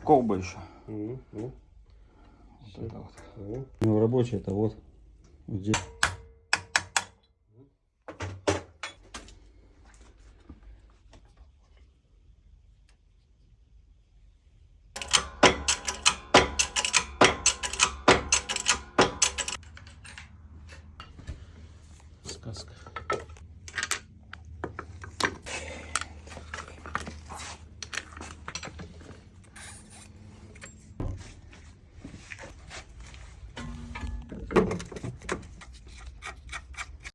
колба еще. Ну, Вот это вот. ну, рабочий это вот здесь. Сказка.